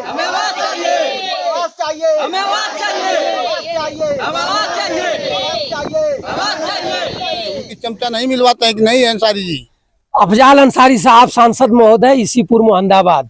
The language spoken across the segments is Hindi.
हमें आवाज चाहिए, आवाज चाहिए, हमें आवाज चाहिए, चाहिए, हमें आवाज चाहिए, चाहिए। आवाज चाहिए। चमचा नहीं मिलवाता है कि नहीं अंसारी जी? अफजाल अंसारी साहब सांसद महोदय इसीपुर मोहम्मदाबाद,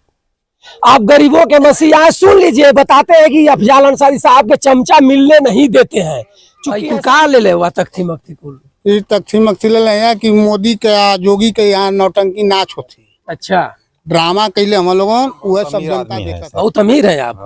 आप गरीबों के मसीहा सुन लीजिए। बताते हैं कि अफजाल अंसारी साहब के चमचा मिलने नहीं देते हैं। चूंकि कहा ले हुआ तख्ती मख्ती कुल तख्ती मख्ती ले हैं कि मोदी के जोगी के यहाँ नौटंकी नाच होती। अच्छा, ड्रामा कैले हम लोगों वह सब जनता देखा। बहुत अमीर है आप।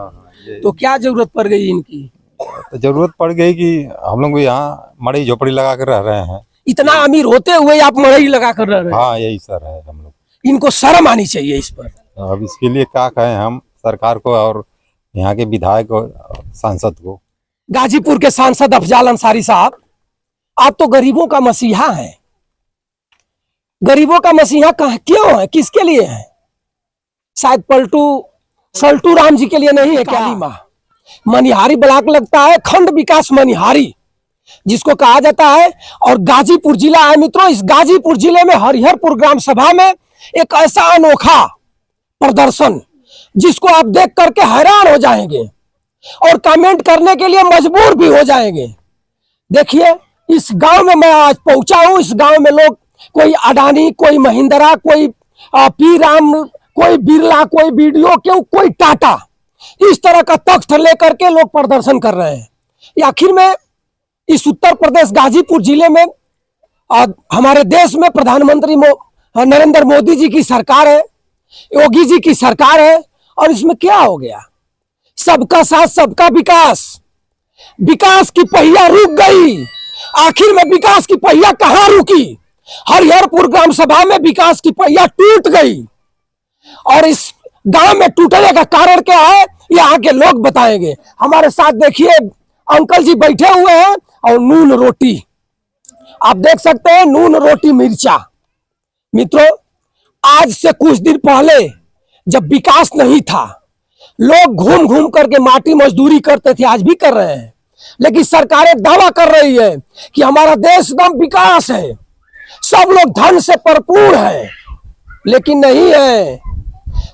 तो क्या जरूरत पड़ गई इनकी? तो जरूरत पड़ गई कि हम लोग यहाँ मड़ई झोपड़ी लगा कर रह रहे हैं। इतना अमीर होते हुए आप मड़ई लगा कर रह रहे हैं। हाँ, यही सर है हम लोग। इनको शर्म आनी चाहिए इस पर। अब इसके लिए क्या कहें हम सरकार को और यहाँ के विधायक और सांसद को। गाजीपुर के सांसद अफजाल अंसारी साहब, आप तो गरीबों का मसीहा हैं। गरीबों का मसीहा क्यों है, किसके लिए है? शायद सल्टू राम जी के लिए नहीं है क्या? मनिहारी ब्लॉक लगता है खंड विकास मनिहारी जिसको कहा जाता है, और गाजीपुर जिला है मित्रों। इस गाजीपुर जिले में हरिहरपुर ग्राम सभा में एक ऐसा अनोखा प्रदर्शन जिसको आप देख करके हैरान हो जाएंगे और कमेंट करने के लिए मजबूर भी हो जाएंगे। देखिए, इस गांव में मैं आज पहुंचा हूं। इस गांव में लोग, कोई अडानी, कोई महिंद्रा, कोई पी राम, कोई बिरला, कोई वीडियो, कोई टाटा, इस तरह का तख्त लेकर के लोग प्रदर्शन कर रहे हैं। आखिर में इस उत्तर प्रदेश गाजीपुर जिले में हमारे देश में प्रधानमंत्री नरेंद्र मोदी जी की सरकार है, योगी जी की सरकार है, और इसमें क्या हो गया? सबका साथ सबका विकास। विकास की पहिया रुक गई। आखिर में विकास की पहिया कहां रुकी? हरिहरपुर ग्राम सभा में विकास की पहिया टूट गई। और इस गांव में टूटने का कारण क्या है, यहाँ के लोग बताएंगे। हमारे साथ देखिए अंकल जी बैठे हुए हैं, और नून रोटी आप देख सकते हैं, नून रोटी मिर्चा। मित्रों, आज से कुछ दिन पहले जब विकास नहीं था, लोग घूम घूम करके माटी मजदूरी करते थे, आज भी कर रहे हैं। लेकिन सरकारें दावा कर रही है कि हमारा देश एकदम विकास है, सब लोग धन से भरपूर है, लेकिन नहीं है।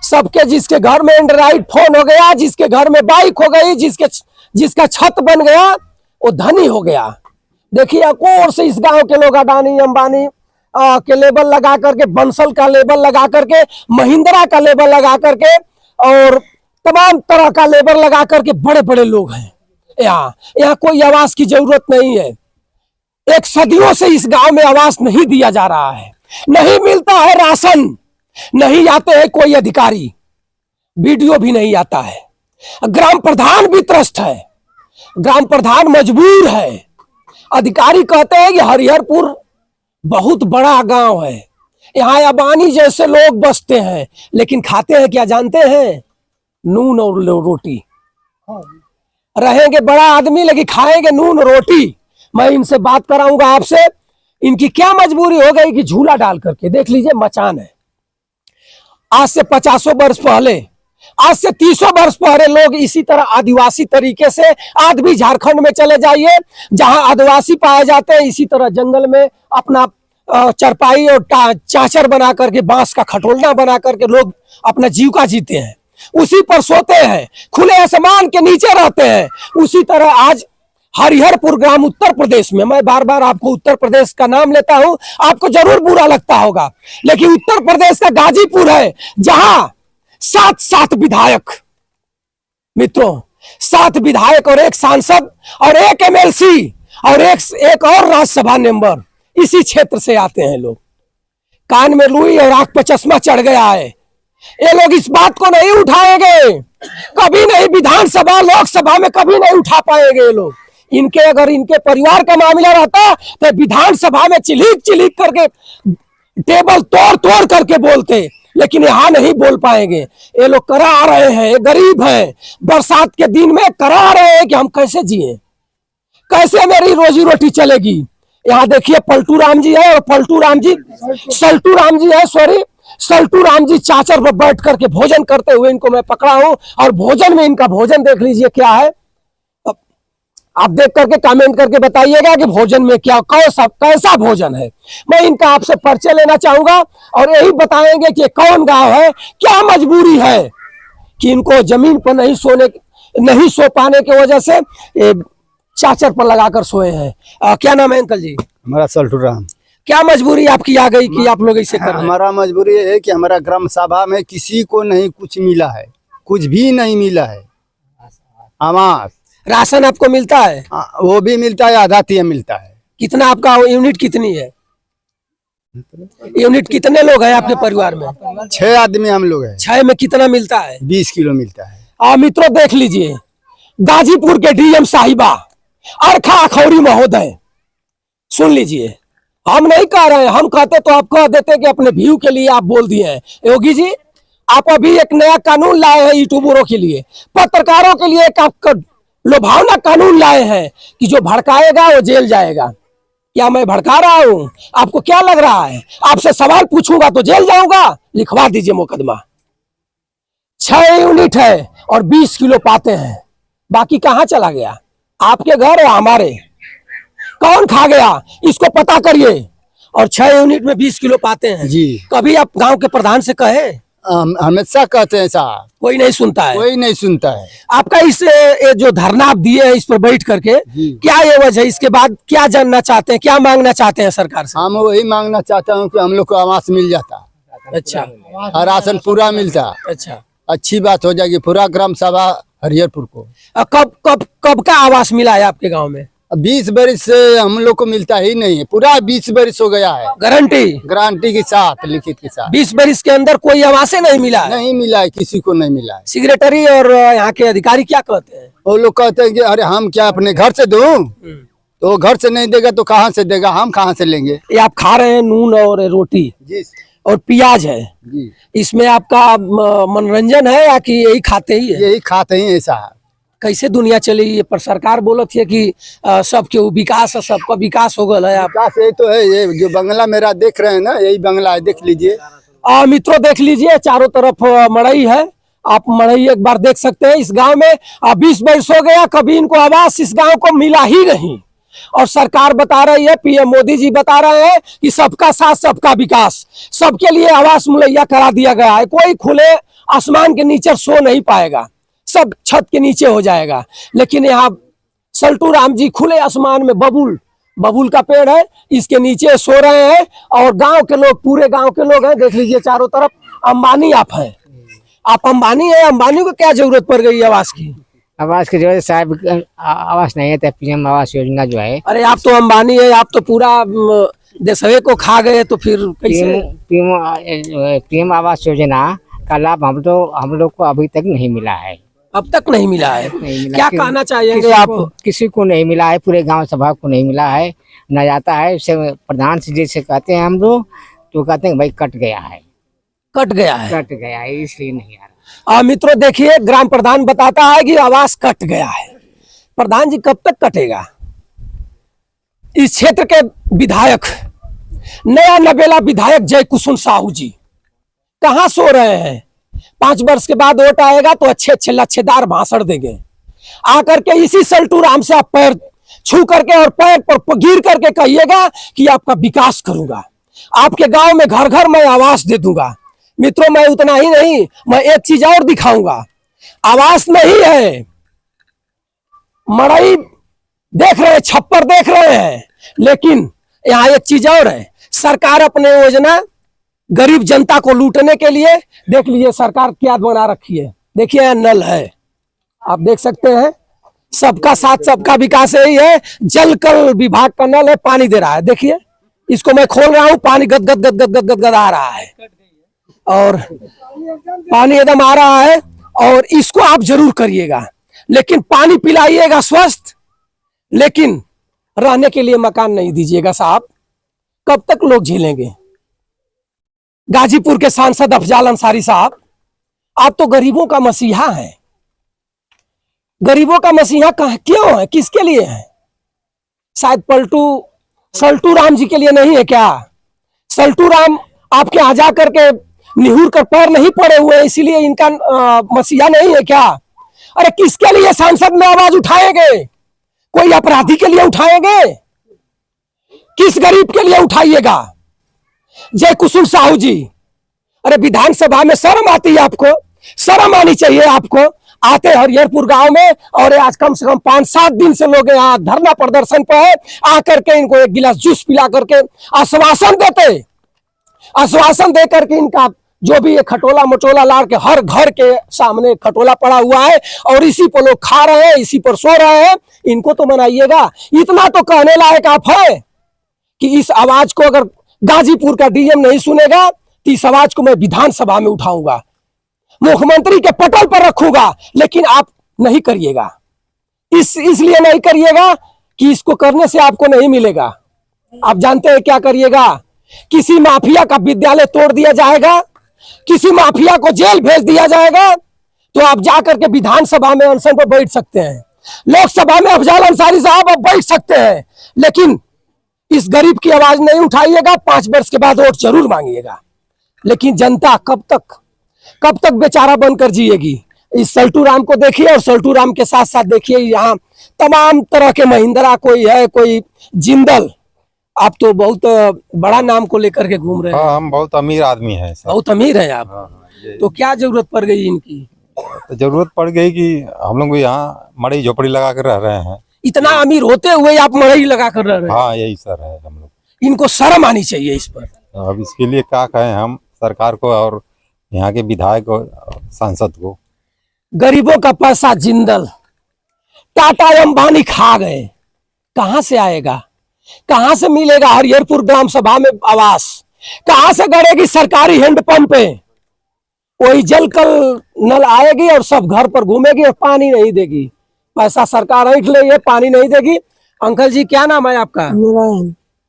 सबके, जिसके घर में एंड्रॉइड फोन हो गया, जिसके घर में बाइक हो गई, जिसका छत बन गया, वो धनी हो गया। देखिए, और से इस गांव के लोग अडानी अंबानी के लेबल लगा करके, बंसल का लेबल लगा करके, महिंद्रा का लेबल लगा करके, और तमाम तरह का लेबल लगा करके बड़े बड़े लोग हैं। यहाँ कोई आवास की जरूरत नहीं है। एक सदियों से इस गांव में आवास नहीं दिया जा रहा है, नहीं मिलता है राशन, नहीं आते हैं कोई अधिकारी, वीडियो भी नहीं आता है। ग्राम प्रधान भी त्रस्त है, ग्राम प्रधान मजबूर है। अधिकारी कहते हैं कि हरिहरपुर बहुत बड़ा गांव है, यहाँ अबानी जैसे लोग बसते हैं, लेकिन खाते हैं क्या जानते हैं? नून और रोटी। रहेंगे बड़ा आदमी लेकिन खाएंगे नून रोटी। मैं इनसे बात कराऊंगा आपसे, इनकी क्या मजबूरी हो गई कि झूला डाल करके, देख लीजिए मचान है। आज से 50 वर्ष पहले, आज से 30 वर्ष पहले लोग इसी तरह आदिवासी तरीके से, आज भी झारखंड में चले जाइए जहां आदिवासी पाए जाते हैं, इसी तरह जंगल में अपना चरपाई और चाचर बना करके, बांस का खटोलना बना करके लोग अपना जीविका जीते हैं, उसी पर सोते हैं, खुले आसमान के नीचे रहते हैं। उसी तरह आज हरिहरपुर ग्राम उत्तर प्रदेश में, मैं बार बार आपको उत्तर प्रदेश का नाम लेता हूं, आपको जरूर बुरा लगता होगा, लेकिन उत्तर प्रदेश का गाजीपुर है जहां 7 विधायक, मित्रों 7 विधायक और 1 सांसद और 1 एमएलसी और एक और राज्यसभा मेंबर इसी क्षेत्र से आते हैं लोग। कान में लुई और आंख पर चश्मा चढ़ गया है। ये लोग इस बात को नहीं उठाएंगे, कभी नहीं, विधानसभा लोकसभा में कभी नहीं उठा पाएंगे ये लोग। अगर इनके परिवार का मामला रहता तो विधानसभा में चिलीक करके, टेबल तोड़ करके बोलते, लेकिन यहाँ नहीं बोल पाएंगे। ये लोग करा रहे हैं, ये गरीब हैं, बरसात के दिन में करा रहे हैं कि हम कैसे जिए, कैसे मेरी रोजी रोटी चलेगी। यहाँ देखिए पलटू राम जी है, और सल्टू राम जी चाचर पर बैठ करके भोजन करते हुए इनको मैं पकड़ा हूं, और भोजन में इनका भोजन देख लीजिए क्या है। आप देख करके कमेंट करके बताइएगा कि भोजन में क्या, कैसा भोजन है। मैं इनका आपसे परिचय लेना चाहूंगा, और यही बताएंगे कि कौन गांव है, क्या मजबूरी है। कि इनको जमीन पर नहीं सो पाने की वजह से चाचर पर लगाकर सोए हैं। क्या नाम है अंकल जी? हमारा सल्टू राम। क्या मजबूरी आपकी आ गई कि आप लोग ऐसे कर रहे हैं? हमारा मजबूरी है कि हमारा ग्राम सभा में किसी को नहीं कुछ मिला है, कुछ भी नहीं मिला है। आवास राशन आपको मिलता है? वो भी मिलता है, आधा तिया मिलता है। कितना आपका यूनिट कितनी है? यूनिट कितने लोग हैं आपके परिवार में? 6 आदमी हम लोग हैं। 6 में कितना मिलता है? 20 किलो मिलता है। मित्रों देख लीजिए, गाजीपुर के डीएम साहिबा अरखा अखौरी महोदय, सुन लीजिए, हम नहीं कह रहे हैं, हम कहते तो आप कह देते कि अपने व्यू के लिए आप बोल दिए हैं। योगी जी, आप अभी एक नया कानून लाए हैं यूट्यूबरों के लिए, पत्रकारों के लिए एक आप लुभावना कानून लाए हैं कि जो भड़काएगा वो जेल जाएगा। क्या मैं भड़का रहा हूं? आपको क्या लग रहा है? आपसे सवाल पूछूंगा तो जेल जाऊंगा? लिखवा दीजिए मुकदमा। 6 यूनिट है और 20 किलो पाते हैं, बाकी कहां चला गया? आपके घर या हमारे? कौन खा गया इसको पता करिए। और 6 यूनिट में 20 किलो पाते हैं जी। कभी आप गांव के प्रधान से कहे? हमेशा कहते हैं साहब, कोई नहीं सुनता है। कोई नहीं सुनता है। आपका इस ये जो धरना आप दिए हैं इस पर बैठ करके, क्या ये वजह है? इसके बाद क्या जानना चाहते हैं, क्या मांगना चाहते हैं सरकार से? हम वही मांगना चाहता हूँ कि हम लोग को आवास मिल जाता, अच्छा और राशन पूरा मिलता, अच्छा, अच्छी बात हो जाएगी पूरा ग्राम सभा हरिहरपुर को। कब कब कब का आवास मिला है आपके गांव में? 20 बरस से हम लोग को मिलता ही नहीं है, पूरा 20 बरस हो गया है। गारंटी के साथ, लिखित के साथ 20 बरस के अंदर कोई आवास नहीं मिला है? नहीं मिला है, किसी को नहीं मिला है। सेक्रेटरी और यहाँ के अधिकारी क्या कहते हैं? वो लोग कहते हैं कि अरे हम क्या अपने घर से दूं, तो घर से नहीं देगा तो कहाँ से देगा, हम कहाँ से लेंगे। ये आप खा रहे हैं नून और रोटी जी और प्याज है जी, इसमें आपका मनोरंजन है या कि यही खाते ही है? यही खाते ही ऐसा है। कैसे दुनिया चली है? पर सरकार बोलत है कि सबके विकास, सबका विकास हो गया है। आप विकास यही तो है, ये जो बंगला मेरा देख रहे हैं ना, यही बंगला है, देख लीजिए। मित्रों देख लीजिए, चारों तरफ मड़ई है, आप मड़ई एक बार देख सकते हैं। इस गांव में 20 वर्ष हो गया, कभी इनको आवास इस गांव को मिला ही नहीं। और सरकार बता रही है, पीएम मोदी जी बता रहे हैं कि सबका साथ सबका विकास, सबके लिए आवास मुहैया करा दिया गया है। कोई खुले आसमान के नीचे सो नहीं पाएगा, सब छत के नीचे हो जाएगा। लेकिन यहाँ सल्टू राम जी खुले आसमान में बबूल का पेड़ है, इसके नीचे सो रहे हैं। और गांव के लोग, पूरे गांव के लोग हैं, देख लीजिए चारों तरफ। अंबानी आप हैं, आप अंबानी हैं। अंबानी को क्या जरूरत पड़ गई आवास की? आवास की जरूरत साहब, आवास नहीं है तो पीएम आवास योजना जो है। अरे आप तो अंबानी है, आप तो पूरा देशवे को खा गए, तो फिर कैसे? पीएम आवास योजना का लाभ हम लोग को अभी तक नहीं मिला है। अब तक नहीं मिला है? नहीं मिला। क्या कहना चाहिए आप? किसी को नहीं मिला है, पूरे गांव सभा को नहीं मिला है, न जाता है। उसे प्रधान से जैसे कहते हैं हम लोग, तो कहते हैं भाई कट गया है, इसलिए नहीं आ रहा। मित्रों देखिए, ग्राम प्रधान बताता है कि आवास कट गया है। प्रधान जी कब तक कटेगा? इस क्षेत्र के विधायक, नया नबेला विधायक जय कुसुम साहू जी कहां सो रहे हैं? 5 वर्ष के बाद वोट आएगा तो अच्छे लच्छेदार भाषण देंगे। आकर के इसी सल्टू राम से आप पैर छू करके और पैर पर गिर करके कहिएगा कि आपका विकास करूंगा, आपके गांव में घर घर मैं आवास दे दूंगा। मित्रों, मैं उतना ही नहीं, मैं एक चीज और दिखाऊंगा। आवास नहीं है, मड़ई देख रहे हैं, छप्पर देख रहे हैं, लेकिन यहाँ एक चीज और है। सरकार अपने योजना गरीब जनता को लूटने के लिए, देख लीजिए सरकार क्या बना रखी है। देखिए यहाँ नल है, आप देख सकते हैं। सबका साथ सबका विकास यही है। जल कल विभाग का नल है, पानी दे रहा है। देखिए इसको मैं खोल रहा हूँ, पानी गद गद गद गद गद गद गद आ रहा है, और पानी एकदम आ रहा है। और इसको आप जरूर करिएगा, लेकिन पानी पिलाइएगा स्वस्थ, लेकिन रहने के लिए मकान नहीं दीजिएगा साहब। कब तक लोग झेलेंगे? गाजीपुर के सांसद अफजाल अंसारी साहब, आप तो गरीबों का मसीहा हैं। गरीबों का मसीहा क्यों है? किसके लिए है? शायद सल्टू राम जी के लिए नहीं है क्या? सल्टू राम आपके यहाँ जा करके निहुर कर पैर नहीं पड़े हुए, इसीलिए इनका मसीहा नहीं है क्या? अरे किसके लिए सांसद में आवाज उठाएंगे? कोई अपराधी के लिए उठाएंगे? किस गरीब के लिए उठाइएगा? जय कुसुम साहू जी, अरे विधानसभा में शर्म आती है आपको? शर्म आनी चाहिए आपको। आते हरिहरपुर गांव में और आज कम से कम 5-7 दिन से लोग यहाँ धरना प्रदर्शन पर है, आकर के इनको एक गिलास जूस पिला करके आश्वासन देते, आश्वासन दे करके इनका जो भी ये खटोला मटोला लाड़ के हर घर के सामने खटोला पड़ा हुआ है और इसी पर लोग खा रहे हैं, इसी पर सो रहे हैं। इनको तो मनाइएगा। इतना तो कहने लायक आप है कि इस आवाज को अगर गाजीपुर का डीएम नहीं सुनेगा तो इस आवाज को मैं विधानसभा में उठाऊंगा, मुख्यमंत्री के पटल पर रखूंगा, लेकिन आप नहीं करिएगा। इसलिए नहीं करिएगा कि इसको करने से आपको नहीं मिलेगा। आप जानते हैं क्या करिएगा? किसी माफिया का विद्यालय तोड़ दिया जाएगा, किसी माफिया को जेल भेज दिया जाएगा, तो आप जाकर के विधानसभा में अनशन पर बैठ सकते हैं, लोकसभा में अफजाल अंसारी साहब अब बैठ सकते हैं, लेकिन इस गरीब की आवाज नहीं उठाइएगा। 5 वर्ष के बाद वोट जरूर मांगिएगा। लेकिन जनता कब तक बेचारा बनकर जिएगी? इस सल्टू राम को देखिए और सल्टू राम के साथ साथ देखिए यहाँ तमाम तरह के महिंद्रा, कोई है, कोई जिंदल। आप तो बहुत बड़ा नाम को लेकर के घूम रहे हैं। हाँ, हम बहुत अमीर आदमी हैं सर। बहुत अमीर हैं आप। हाँ, तो क्या जरूरत पड़ गई इनकी? तो जरूरत पड़ गई कि हम लोग यहाँ मड़ई झोपड़ी लगा कर रह रहे हैं। इतना अमीर होते हुए आप मड़ई लगा कर रह रहे हैं। हाँ, यही सर है हम लोग। इनको शर्म आनी चाहिए इस पर। अब इसके लिए क्या कहें हम सरकार को और यहाँ के विधायक और सांसद को। गरीबों का पैसा जिंदल टाटा अंबानी खा गए, कहां से आएगा? कहां से मिलेगा हरिहरपुर ग्राम सभा में आवास? कहां से गड़ेगी सरकारी हैंडपंप पे? कोई जल कल नल आएगी और सब घर पर घूमेगी और पानी नहीं देगी। पैसा सरकार ऐंठ ले, पानी नहीं देगी। अंकल जी, क्या नाम है आपका?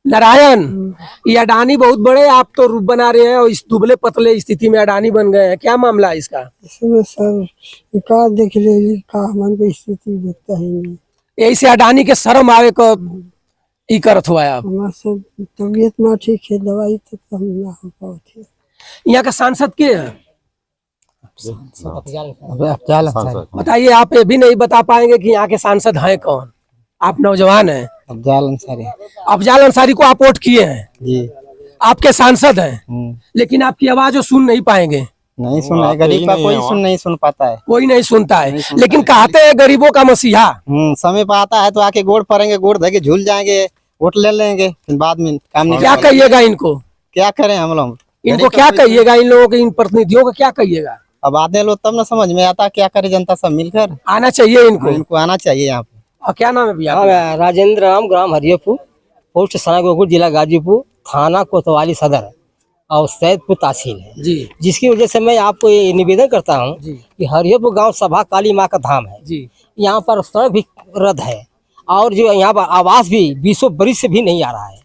नारायण। ये अडानी बहुत बड़े आप तो रूप बना रहे हैं और इस दुबले पतले स्थिति में अडानी बन गए हैं, क्या मामला है इसका? इसमें सर का देख ले का मन को स्थिति देखता है। यही से अडानी के शर्म आवे को ई करत हुआ है। आप हमारा सब तबीयत ना ठीक है, दवाई तक तो हम ना हो पाते। यहाँ का सांसद के है? सांसद। बताइए, आप ये भी नहीं बता पाएंगे कि यहाँ के सांसद हैं कौन? आप नौजवान हैं। अफजाल अंसारी। अफजाल अंसारी को आप वोट किए हैं जी। आपके सांसद हैं, लेकिन आपकी आवाज वो सुन नहीं पाएंगे। नहीं सुना है, गरीब का कोई नहीं सुन पाता है। कोई नहीं सुनता है, लेकिन कहते हैं गरीबों का मसीहा। समय पर आता है तो आके गोड़ पड़ेंगे, गोड़ धके झूल जाएंगे, वोट ले लेंगे, फिर बाद में काम नहीं। क्या कहिएगा इनको? क्या करें हम लोग? इनको क्या कहिएगा? इन लोगों के, इन प्रतिनिधियों को क्या कहिएगा? अब आते लोग तब ना समझ में आता क्या करे जनता सब मिलकर। आना चाहिए इनको आना चाहिए यहाँ पे। और क्या नाम है भैया? राजेंद्र राम, ग्राम हरिहरपुर, पोस्ट सनागोपुर, जिला गाजीपुर, थाना कोतवाली सदर और सैदपुर तहसील है जी। जिसकी वजह से मैं आपको ये निवेदन करता हूँ कि हरिहरपुर गांव सभा काली माँ का धाम है जी। यहाँ पर सड़क भी रद्द है और जो यहाँ पर आवास भी 20 बरिस से भी नहीं आ रहा है।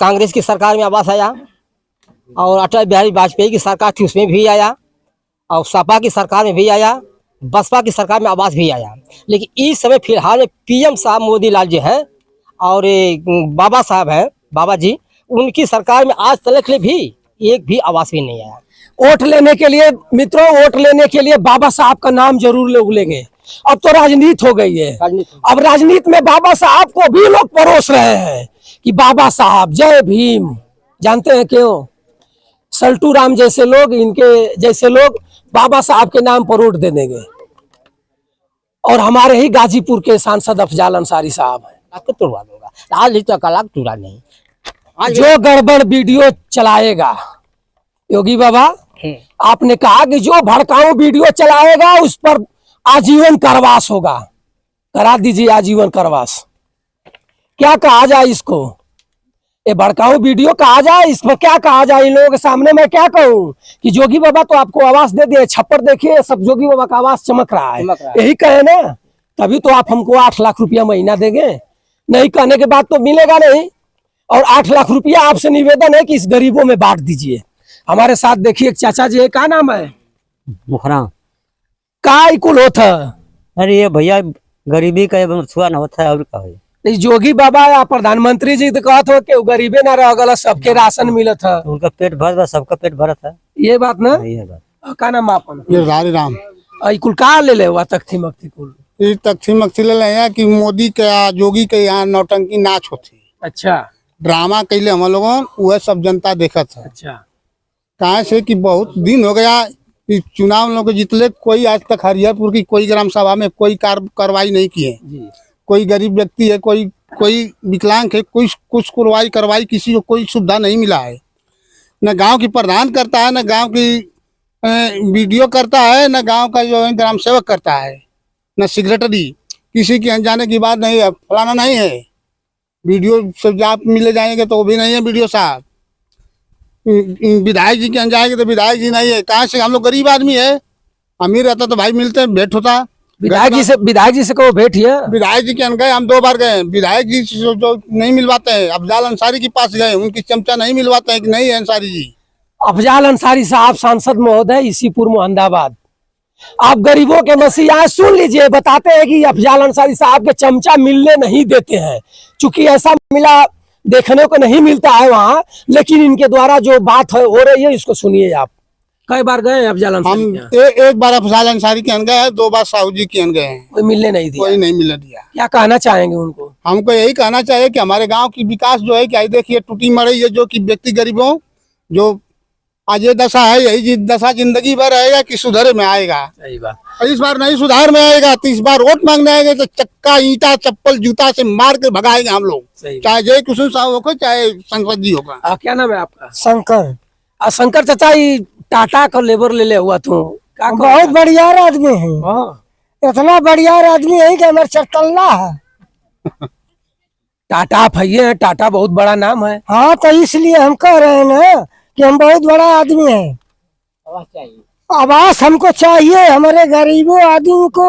कांग्रेस की सरकार में आवास आया और अटल बिहारी वाजपेयी की सरकार थी उसमें भी आया और सपा की सरकार में भी आया, बसपा की सरकार में आवास भी आया। लेकिन इस समय फिलहाल में पीएम साहब मोदी लाल जी हैं और बाबा साहब हैं, बाबा जी, उनकी सरकार में आज तक भी एक भी आवास भी नहीं आया। वोट लेने के लिए मित्रों, वोट लेने के लिए बाबा साहब का नाम जरूर लोग लेंगे। अब तो राजनीति हो गई है। अब राजनीति में बाबा साहब को भी लोग परोस रहे हैं कि बाबा साहब जय भीम। जानते हैं क्यों? सल्टू राम जैसे लोग, इनके जैसे लोग बाबा साहब के नाम पर वोट दे देंगे। और हमारे ही गाजीपुर के सांसद अफजाल अंसारी साहब हैं। आपको तोड़वा दूंगा, आज तक लाख टूटा नहीं। जो गड़बड़ वीडियो चलाएगा, योगी बाबा आपने कहा कि जो भड़काऊ वीडियो चलाएगा उस पर आजीवन कारावास होगा। करा दीजिए आजीवन कारावास। क्या कहा जाए इसको? ये भड़काऊ वीडियो कहा जाए, इस पर क्या कहा जाए? इन लोगों के सामने मैं क्या कहूँ कि जोगी बाबा तो आपको आवास दे दिए, छप्पर देखिए सब जोगी बाबा का आवास चमक रहा है। यही कहे ना, तभी तो आप हमको 8 लाख रुपया महीना देंगे। नहीं कहने के बाद तो मिलेगा नहीं। और 8 लाख रुपया आपसे निवेदन है कि इस गरीबों में बांट दीजिए। हमारे साथ देखिए एक चाचा जी है, क्या नाम है? मुखरा। का कुल होता? अरे ये भैया गरीबी का छुआ न होता है और का है। जोगी बाबा या प्रधानमंत्री जी तो कहत हो कि गरीबे ना रह गल, सबके राशन मिलत है, उनका पेट भर बा, सबका पेट भरत है। ये बात ना? ये बात। का नाम आपन? गिरधारी राम। कुल का ले ले हुआ तख्ती मख्ती कुल? ये तख्ती मख्ती ले हैं कि मोदी के जोगी के यहाँ नौटंकी नाच होती। अच्छा। ड्रामा कैले हम लोगों वह सब जनता देखत है। अच्छा। कहा से कि बहुत दिन हो गया इस चुनाव लोग जितले कोई आज तक हरिहरपुर की कोई ग्राम सभा में कोई कार्रवाई नहीं की है। कोई गरीब व्यक्ति है, कोई विकलांग है, कोई कुछ कार्रवाई किसी को कोई सुविधा नहीं मिला है। न गांव की प्रधान करता है, न गांव की वीडियो करता है, न गांव का जो है ग्राम सेवक करता है, न सेक्रेटरी। किसी की अनजाने की बात नहीं है, फलाना नहीं है। वीडियो से आप मिले जाएंगे तो वो भी नहीं है वीडियो साहब। विधायक जी के अन जाएंगे तो विधायक जी नहीं है। कहाँ से, हम लोग गरीब आदमी है। अमीर रहता तो भाई मिलते भेंट होता। विधायक जी से कहो भेंट है। विधायक जी के अन गए, हम 2 बार गए। विधायक जी जो नहीं मिलवाते हैं, अफजाल अंसारी के पास गए, उनकी चमचा नहीं मिलवाते हैं कि नहीं है अंसारी जी। अफजाल अंसारी साहब सांसद महोदय इसीपुर मोहम्मदाबाद, आप गरीबों के मसीहा सुन लीजिए। बताते हैं कि अफजाल अंसारी साहब के चमचा मिलने नहीं देते हैं, चूंकि ऐसा मिला देखने को नहीं मिलता है वहाँ। लेकिन इनके द्वारा जो बात हो रही है इसको सुनिए आप। कई बार गए हैं अफजाल अंसारी हम के यहाँ? एक बार अफजाल अंसारी के अन गए हैं, 2 बार साहू जी के अन गए हैं। कोई मिलने नहीं दिया? कोई नहीं मिलने दिया। क्या कहना चाहेंगे उनको? हमको यही कहना चाहिए कि हमारे गांव की विकास जो है, क्या देखिए टूटी मरई है, जो कि व्यक्ति गरीबों जो आज ये दशा है, यही दशा जिंदगी भर रहेगा कि सुधरे में आएगा। सही बात। और इस बार नहीं सुधार में आएगा तो इस बार वोट मांगने आएंगे तो चक्का ईंटा चप्पल जूता से मार के भगाएंगे हम लोग। चाहे जय किशन साहब होगा, चाहे संसद जी होगा। क्या नाम है आपका? शंकर। शंकर चाचा, ये टाटा का लेबर ले ले हुआ तू, बहुत बढ़िया आदमी है। इतना बढ़िया आदमी है कि हमारे चटल्ला है। टाटा भैया है, टाटा बहुत बड़ा नाम है। हाँ, तो इसलिए हम कह रहे हैं ना कि हम बहुत बड़ा आदमी है। आवास हमको चाहिए, हमारे गरीबों आदमी को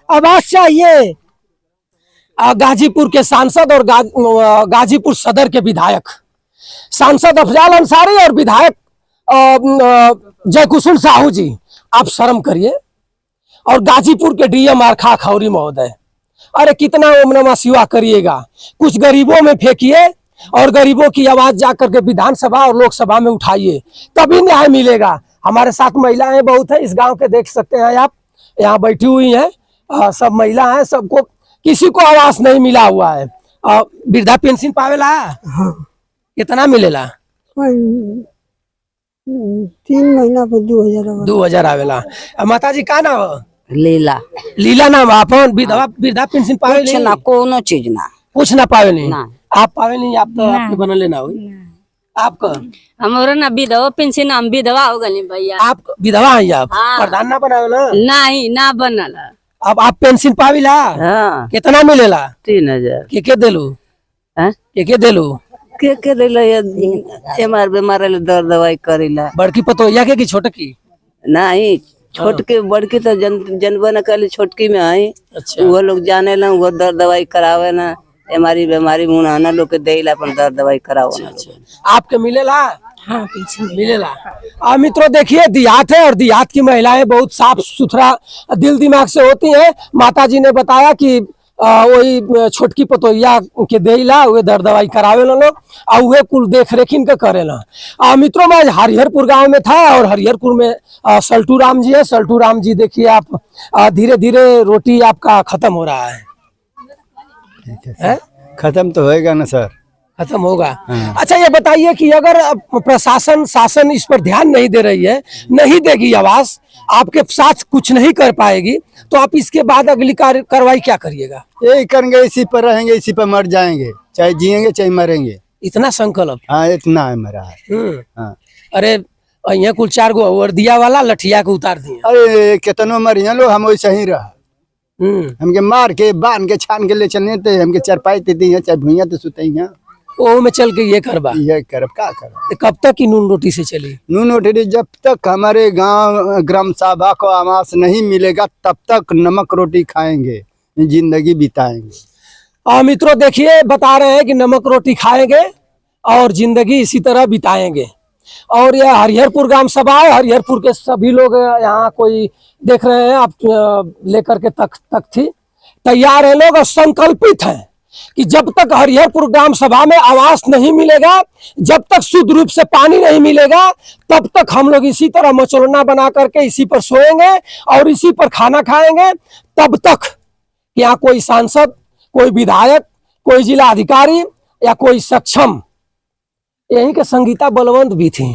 आवास चाहिए। गाजीपुर के सांसद और गाजीपुर सदर के विधायक, सांसद अफजाल अंसारी और विधायक जयकुसुम साहू जी, आप शर्म करिए। और गाजीपुर के डीएम आरखा खौरी महोदय, अरे कितना ओम नमः शिवाय करिएगा, कुछ गरीबों में फेंकिए और गरीबों की आवाज जाकर के विधानसभा और लोकसभा में उठाइए, तभी न्याय मिलेगा। हमारे साथ महिलाएं बहुत है इस गांव के, देख सकते हैं आप, यहाँ बैठी हुई हैं सब महिला हैं। सबको किसी को आवास नहीं मिला हुआ है। वृद्धा पेंशन पावेला? हाँ। कितना मिलेला? 3 महीना पे 2000 आवेला। माता जी का नाम? लीला। लीला नाम। अपन वृद्धा पेंशन पावे कुछ ना, कोनो चीज ना, कुछ ना पावे नहीं। ना। आप पावे नहीं? आप तो आपके बनल लेना हुई। आपका हमारा ना विधवा पेंशन, हम विधवा हो गए भैया। आप विधवा हैं? आप हाँ। प्रधान ना बनावेला? नहीं, ना बनल। अब आप पेंशन पाविला? हाँ। कितना मिलेला? 3000। के देलू? के देलू? के दिला एमआर बीमार दर्द दवाई करेला। बड़की पतोया के कि छोटकी? नहीं, छोटकी बड़की तो जनबो न कर, छोटकी में आई। अच्छा। वो लोग जाने ना, वो दर्द दवाई करावे ना, हमारी बीमारी मुनाना लोग के देला अपन दर्द दवाई कराओ। आपके मिलेला? हाँ, मिलेला। मित्रों देखिए, देहात है और देहात की महिलाएं बहुत साफ सुथरा दिल दिमाग से होती हैं। माता जी ने बताया कि वही छोटकी पतोहिया के देला वे दर्द दवाई करावे लोग और वे कुल देख रेखिन के करेला। मित्रों मैं हरिहरपुर गांव में था और हरिहरपुर में सल्टू राम जी है। सल्टू राम जी देखिए आप, धीरे धीरे रोटी आपका खत्म हो रहा है। खत्म तो होएगा ना सर, खत्म होगा। अच्छा ये बताइए कि अगर प्रशासन शासन इस पर ध्यान नहीं दे रही है, नहीं देगी आवास, आपके साथ कुछ नहीं कर पाएगी, तो आप इसके बाद अगली कार्रवाई क्या करिएगा? यही करेंगे, इसी पर रहेंगे, इसी पर मर जाएंगे, चाहे जिएंगे चाहे मरेंगे। इतना संकल्प? हाँ, इतना है मेरा। हाँ। अरे यहाँ कुल 4 गो वर्दिया वाला लठिया के उतार दिए। अरे कितनो मरिया लोग, हम वैसे ही रहा। हमके मार के बांध के छान के ले चलने थे, हमके चरपाई देती है, चाहे भुइया तो सुते हैं। ओ में चल के ये करबा, ये करब का करब। कब तक की नून रोटी से चली? नून रोटी जब तक हमारे गांव ग्राम सभा को आवास नहीं मिलेगा तब तक नमक रोटी खाएंगे, जिंदगी बिताएंगे। मित्रों देखिए, बता रहे हैं कि नमक रोटी खाएंगे और जिंदगी इसी तरह बिताएंगे। और यह हरिहरपुर ग्राम सभा है, हरिहरपुर के सभी लोग यहाँ कोई देख रहे हैं आप लेकर के तक थी तैयार है लोग और संकल्पित हैं कि जब तक हरिहरपुर ग्राम सभा में आवास नहीं मिलेगा, जब तक शुद्ध रूप से पानी नहीं मिलेगा, तब तक हम लोग इसी तरह मचोलना बना करके इसी पर सोएंगे और इसी पर खाना खाएंगे, तब तक यहाँ कोई सांसद, कोई विधायक, कोई जिला अधिकारी या कोई सक्षम, यहीं के संगीता बलवंत भी थी,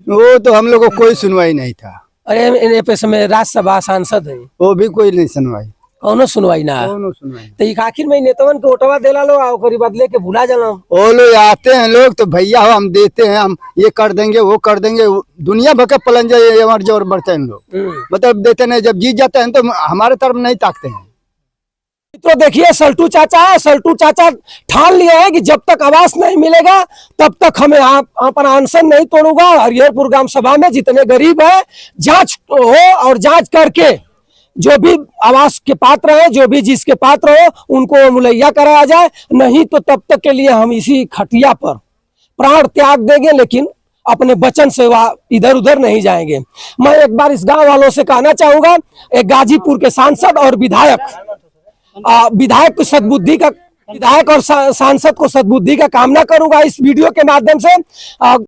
वो तो हम लोग को कोई सुनवाई नहीं था। अरे पे समय राज्यसभा सांसद है, वो भी कोई नहीं सुनवाई, कौनो सुनवाई ना है। कौनो सुनवाई। तो एक आखिर में नेतावन के ओटवा देला लो और ओकरी बदले के भुला जाला। वो लोग आते हैं लोग तो भैया हो हम देते हैं, हम ये कर देंगे वो कर देंगे, दुनिया भर के पलंजा ये जोर बढ़ते हैं लोग, मतलब देते नहीं, जब जीत जाते हैं तो हमारे तरफ नहीं ताकते हैं। तो देखिए सल्टू चाचा ठान लिया है कि जब तक आवास नहीं मिलेगा तब तक हमें अपना अनशन नहीं तोड़ूंगा। हरिहरपुर ग्राम सभा में जितने गरीब है जांच हो और जांच करके जो भी आवास के पात्र है, जो भी जिसके पात्र हो उनको मुहैया कराया जाए, नहीं तो तब तक के लिए हम इसी खटिया पर प्राण त्याग देंगे, लेकिन अपने वचन से इधर उधर नहीं जाएंगे। मैं एक बार इस गांव वालों से कहना चाहूंगा, एक गाजीपुर के सांसद और विधायक और सांसद को सद्बुद्धि का कामना करूंगा इस वीडियो के माध्यम से।